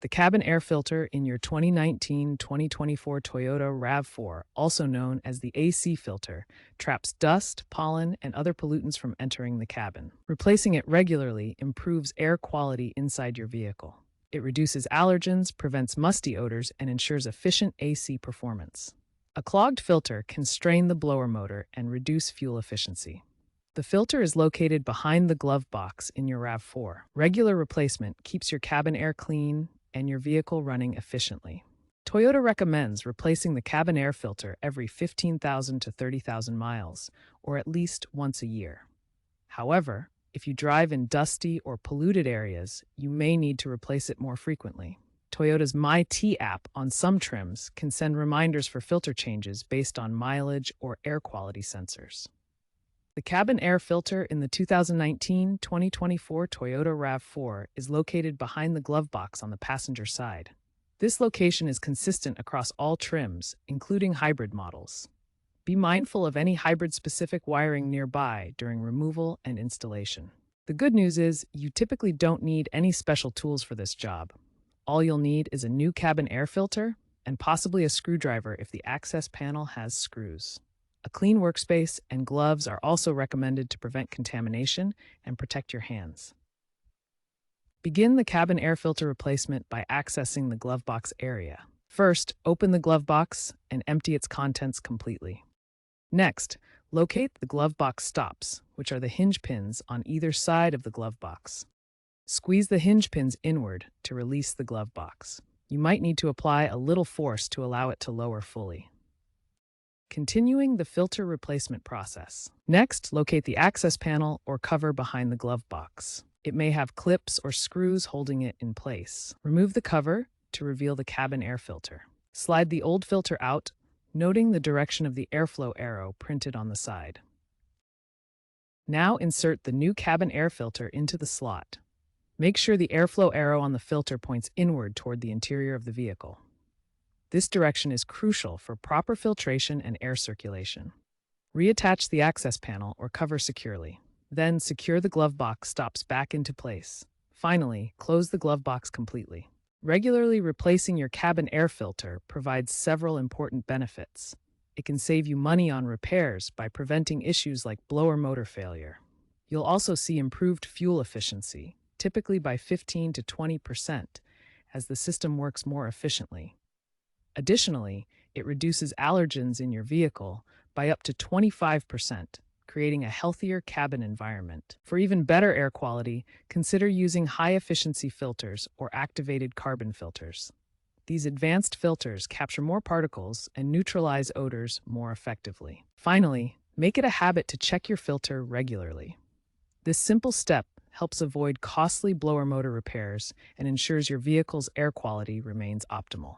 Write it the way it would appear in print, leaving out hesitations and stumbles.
The cabin air filter in your 2019-2024 Toyota RAV4, also known as the AC filter, traps dust, pollen, and other pollutants from entering the cabin. Replacing it regularly improves air quality inside your vehicle. It reduces allergens, prevents musty odors, and ensures efficient AC performance. A clogged filter can strain the blower motor and reduce fuel efficiency. The filter is located behind the glove box in your RAV4. Regular replacement keeps your cabin air clean and your vehicle running efficiently. Toyota recommends replacing the cabin air filter every 15,000 to 30,000 miles, or at least once a year. However, if you drive in dusty or polluted areas, you may need to replace it more frequently. Toyota's MyT app on some trims can send reminders for filter changes based on mileage or air quality sensors. The cabin air filter in the 2019-2024 Toyota RAV4 is located behind the glove box on the passenger side. This location is consistent across all trims, including hybrid models. Be mindful of any hybrid-specific wiring nearby during removal and installation. The good news is you typically don't need any special tools for this job. All you'll need is a new cabin air filter and possibly a screwdriver if the access panel has screws. A clean workspace and gloves are also recommended to prevent contamination and protect your hands. Begin the cabin air filter replacement by accessing the glove box area. First, open the glove box and empty its contents completely. Next, locate the glove box stops, which are the hinge pins on either side of the glove box. Squeeze the hinge pins inward to release the glove box. You might need to apply a little force to allow it to lower fully. Continuing the filter replacement process. Next, locate the access panel or cover behind the glove box. It may have clips or screws holding it in place. Remove the cover to reveal the cabin air filter. Slide the old filter out, noting the direction of the airflow arrow printed on the side. Now insert the new cabin air filter into the slot. Make sure the airflow arrow on the filter points inward toward the interior of the vehicle. This direction is crucial for proper filtration and air circulation. Reattach the access panel or cover securely. Then secure the glove box stops back into place. Finally, close the glove box completely. Regularly replacing your cabin air filter provides several important benefits. It can save you money on repairs by preventing issues like blower motor failure. You'll also see improved fuel efficiency, typically by 15 to 20%, as the system works more efficiently. Additionally, it reduces allergens in your vehicle by up to 25%, creating a healthier cabin environment. For even better air quality, consider using high-efficiency filters or activated carbon filters. These advanced filters capture more particles and neutralize odors more effectively. Finally, make it a habit to check your filter regularly. This simple step helps avoid costly blower motor repairs and ensures your vehicle's air quality remains optimal.